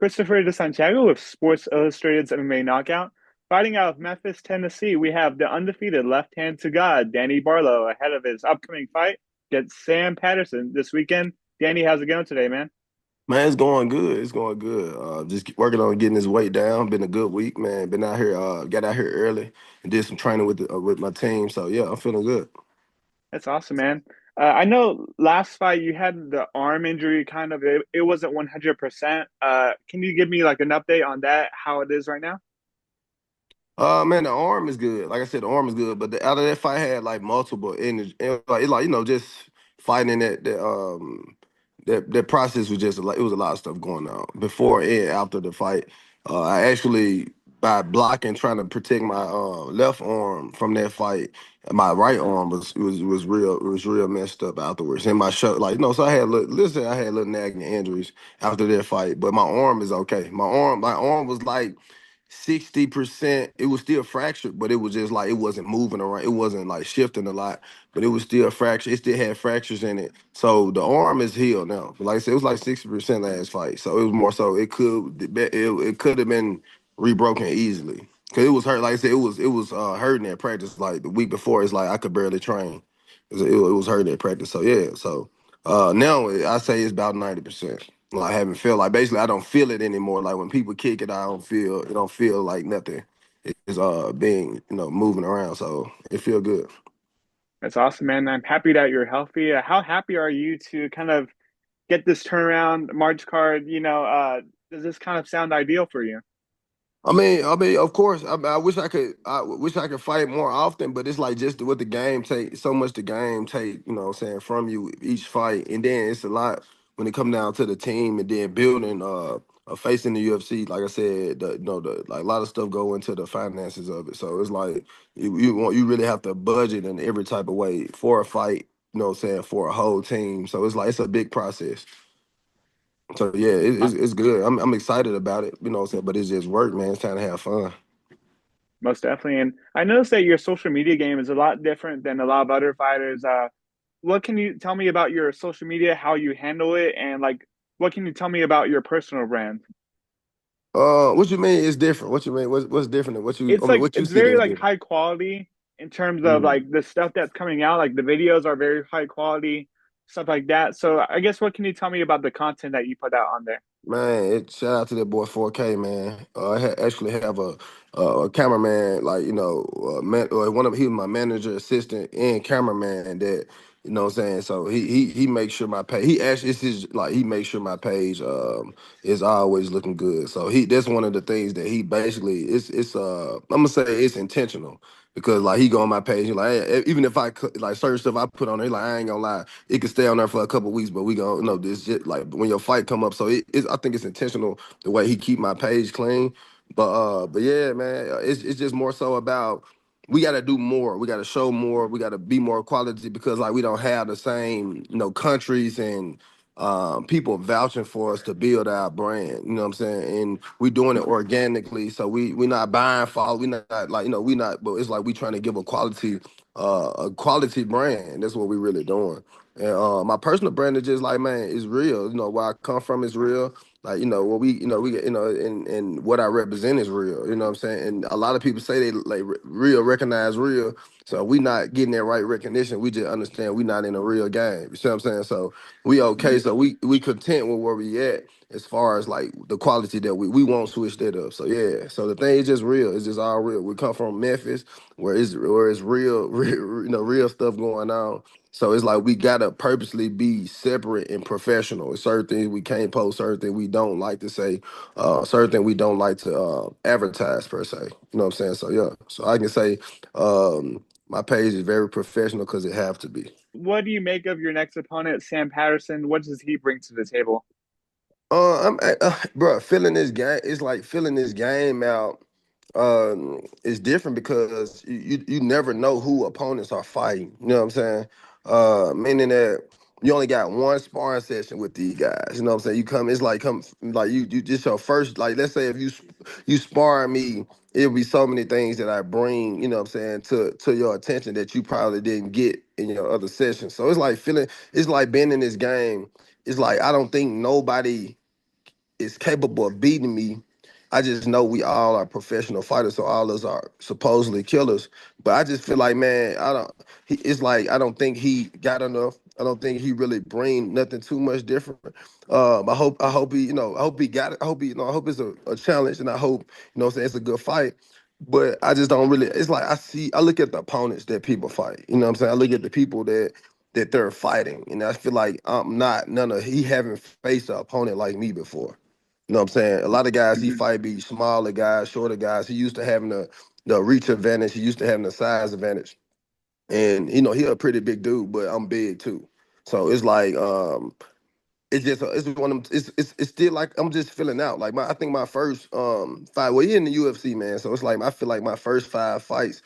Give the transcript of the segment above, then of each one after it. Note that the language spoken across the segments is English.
Christopher De Santiago with Sports Illustrated's MMA Knockout. Fighting out of Memphis, Tennessee, we have the undefeated left hand to God, Danny Barlow, ahead of his upcoming fight against Sam Patterson this weekend. Danny, how's it going today, man? Man, it's going good. It's going good. Just working on getting his weight down. Been a good week, man. Been out here, got out here early and did some training with my team. So yeah, I'm feeling good. That's awesome, man. I know last fight you had the arm injury, kind of. It wasn't 100%. Can you give me like an update on that, how it is right now? Man, the arm is good. Like I said, the arm is good. But out of that fight, I had like multiple energy. And, like just fighting that process was just like it was a lot of stuff going on before and after the fight. I actually by blocking trying to protect my left arm from that fight, my right arm was real messed up afterwards. And my show so listen, I had little nagging injuries after that fight, but my arm is okay. My arm was like 60%. It was still fractured, but it was just like it wasn't moving around. It wasn't like shifting a lot, but it was still fractured. It still had fractures in it. So the arm is healed now. But like I said, it was like 60% last fight. So it was more so it could have been rebroken easily. Cause it was hurt. Like I said, it was hurting at practice. Like the week before, it's like I could barely train. It was hurting at practice. So yeah. So now I say it's about 90%. Well, I haven't felt like basically I don't feel it anymore. Like when people kick it, I don't feel it. Don't feel like nothing. It's being moving around, so it feel good. That's awesome, man. I'm happy that you're healthy. How happy are you to kind of get this turnaround March card? Does this kind of sound ideal for you? Of course. I wish I could. I wish I could fight more often, but it's like just what the game take. So much the game take. What I'm saying, from you each fight, and then it's a lot when it come down to the team, and then building facing the UFC. Like I said, the like a lot of stuff go into the finances of it. So it's like you really have to budget in every type of way for a fight. What I'm saying, for a whole team. So it's like it's a big process. So yeah, Uh, it's good. I'm excited about it. What I'm saying, but it's just work, man. It's time to have fun. Most definitely. And I noticed that your social media game is a lot different than a lot of other fighters. What can you tell me about your social media, how you handle it, and like what can you tell me about your personal brand? What you mean is different? What you mean? What's different than what you? I It's mean, like what you it's see very that's like different? high quality in terms of Mm. like the stuff that's coming out. Like the videos are very high quality, stuff like that. So I guess what can you tell me about the content that you put out on there? Man, shout out to that boy 4K, man. Actually have a cameraman, like he was my manager, assistant, and cameraman that what I'm saying. So he makes sure my page. He actually it's his like he makes sure my page is always looking good. So that's one of the things that he basically it's I'm gonna say it's intentional. Because like he go on my page, he like even if like certain stuff I put on there, he like I ain't gonna lie, it could stay on there for a couple weeks, but we gonna know this shit like when your fight come up. So I think it's intentional the way he keep my page clean. But yeah, man, it's just more so about we got to do more. We got to show more. We got to be more quality because like we don't have the same countries and people vouching for us to build our brand. You know what I'm saying? And we doing it organically. So we not buying follow. We not like we not. But it's like we trying to give a quality brand. That's what we really doing. And my personal brand is just like, man, it's real. Where I come from is real. Like, what and what I represent is real. You know what I'm saying? And a lot of people say they like real, recognize real. So we not getting that right recognition. We just understand we not in a real game. You see what I'm saying? So we okay. Mhm. So we content with where we at as far as like the quality that we won't switch that up. So yeah. So the thing is just real. It's just all real. We come from Memphis where it's real, real stuff going on. So it's like we gotta purposely be separate and professional. Certain things we can't post, certain things we don't like to say, certain things we don't like to advertise per se. You know what I'm saying? So yeah. So I can say my page is very professional because it have to be. What do you make of your next opponent, Sam Patterson? What does he bring to the table? Bro, filling this game. It's like filling this game out. It's different because you never know who opponents are fighting. You know what I'm saying? Meaning that you only got one sparring session with these guys. You know what I'm saying? You come, it's like come like you just your first. Like let's say if you sparring me, it'll be so many things that I bring. You know what I'm saying to your attention that you probably didn't get in your other sessions. So it's like feeling. It's like being in this game. It's like I don't think nobody is capable of beating me. I just know we all are professional fighters, so all of us are supposedly killers. But I just feel like, man, I don't. It's like I don't think he got enough. I don't think he really bring nothing too much different. I hope he, I hope he got it. I hope he, I hope it's a challenge, and I hope, what I'm saying, it's a good fight. But I just don't really. It's like I look at the opponents that people fight. You know what I'm saying? I look at the people that they're fighting, and I feel like I'm not none of he haven't faced an opponent like me before. You know what I'm saying? A lot of guys he Hmm. fight be smaller guys, shorter guys. He used to having the reach advantage. He used to having the size advantage. And he a pretty big dude, but I'm big too. So it's like it's just it's one of them. It's still like I'm just filling out. Like I think my first fight. Well, he in the UFC, man. So it's like I feel like my first 5 fights.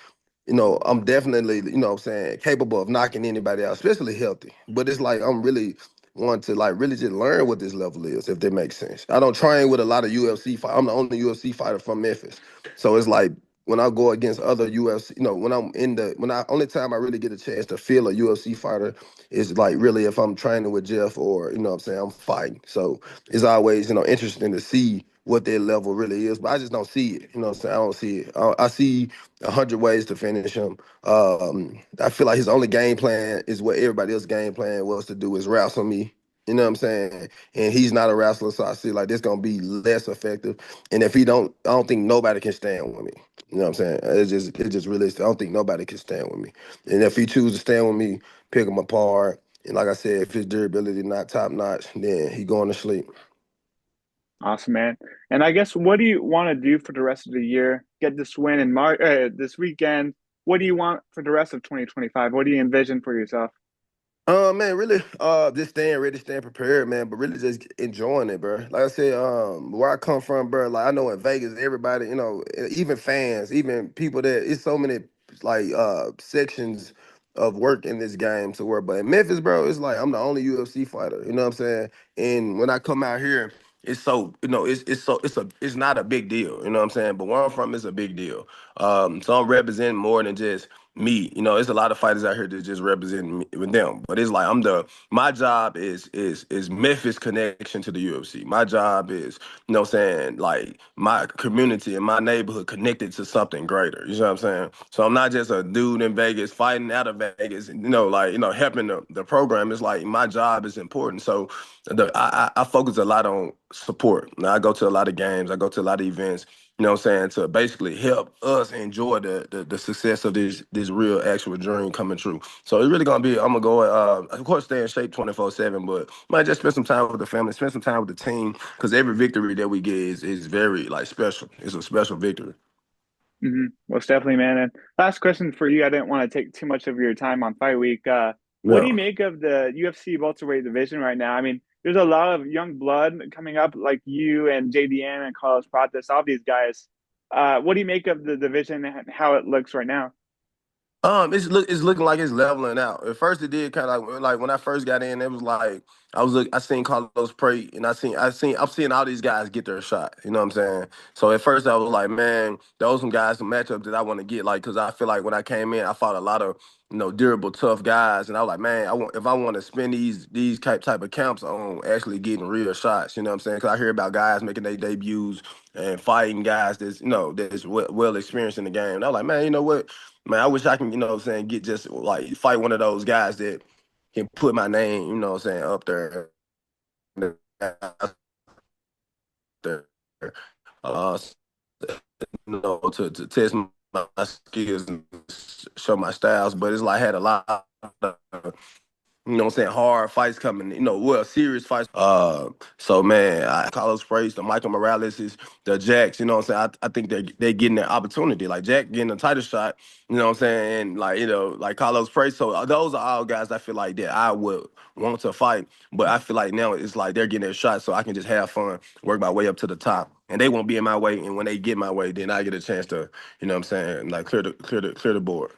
I'm definitely, what I'm saying, capable of knocking anybody out, especially healthy. But it's like I'm really want to like really just learn what this level is, if that makes sense. I don't train with a lot of UFC fight. I'm the only UFC fighter from Memphis. So it's like when I go against other UFC, when I only time I really get a chance to feel a UFC fighter is like really if I'm training with Jeff or, what I'm saying, I'm fighting. So it's always, interesting to see what their level really is. But I just don't see it. You know what I'm saying? I don't see it. I see 100 ways to finish him. I feel like his only game plan is what everybody else's game plan was to do is wrestle me. You know what I'm saying? And he's not a wrestler, so I see like this gonna be less effective. And if he don't, I don't think nobody can stand with me. You know what I'm saying? It's just realistic. I don't think nobody can stand with me. And if he chooses to stand with me, pick him apart. And like I said, if his durability not top notch, then he going to sleep. Awesome, man. And I guess what do you want to do for the rest of the year? Get this win in March, this weekend. What do you want for the rest of 2025? What do you envision for yourself? Man, really, just staying ready, staying prepared, man, but really just enjoying it, bro. Like I said, where I come from, bro, like I know in Vegas, everybody, even fans, even people that it's so many like sections of work in this game to work. But in Memphis, bro, it's like I'm the only UFC fighter, you know what I'm saying? And when I come out here, it's so, it's not a big deal, you know what I'm saying? But where I'm from is a big deal. So I'm representing more than just me. It's a lot of fighters out here that just represent me with them. But it's like my job is Memphis connection to the UFC. My job is, saying, like my community and my neighborhood connected to something greater. You know what I'm saying? So I'm not just a dude in Vegas fighting out of Vegas, helping the program. It's like my job is important. So I focus a lot on support. Now I go to a lot of games, I go to a lot of events, what I'm saying, to basically help us enjoy the success of this real actual dream coming true. So it's really gonna be I'm gonna go of course stay in shape 24/7, but might just spend some time with the family, spend some time with the team, because every victory that we get is very like special. It's a special victory. Most definitely, man. And last question for you. I didn't want to take too much of your time on fight week. What do Yeah. you make of the UFC welterweight division right now? I mean, there's a lot of young blood coming up, like you and JDN and Carlos Prates, all these guys. What do you make of the division and how it looks right now? It's looking like it's leveling out. At first, it did kind of like when I first got in, it was like I seen Carlos Pray, and I'm seeing all these guys get their shot. You know what I'm saying? So at first, I was like, man, those some guys, some matchups that I want to get, like, because I feel like when I came in, I fought a lot of durable, tough guys, and I was like, man, I want to spend these type of camps on actually getting real shots. You know what I'm saying? Because I hear about guys making their debuts and fighting guys that's well experienced in the game. And I was like, man, you know what? Man, I wish I can, what I'm saying, get just like fight one of those guys that can put my name, what I'm saying, up there. There. Uh, to test my skills and show my styles. But it's like I had a lot of what I'm saying, hard fights coming, serious fights. So man, Carlos Praise, the Michael Morales, the Jacks, what I'm saying, I think they're getting their opportunity. Like Jack getting a title shot, what I'm saying, and like, like Carlos Praise. So those are all guys I feel like that I would want to fight. But I feel like now it's like they're getting their shot, so I can just have fun, work my way up to the top. And they won't be in my way. And when they get my way, then I get a chance to, what I'm saying, like clear the board.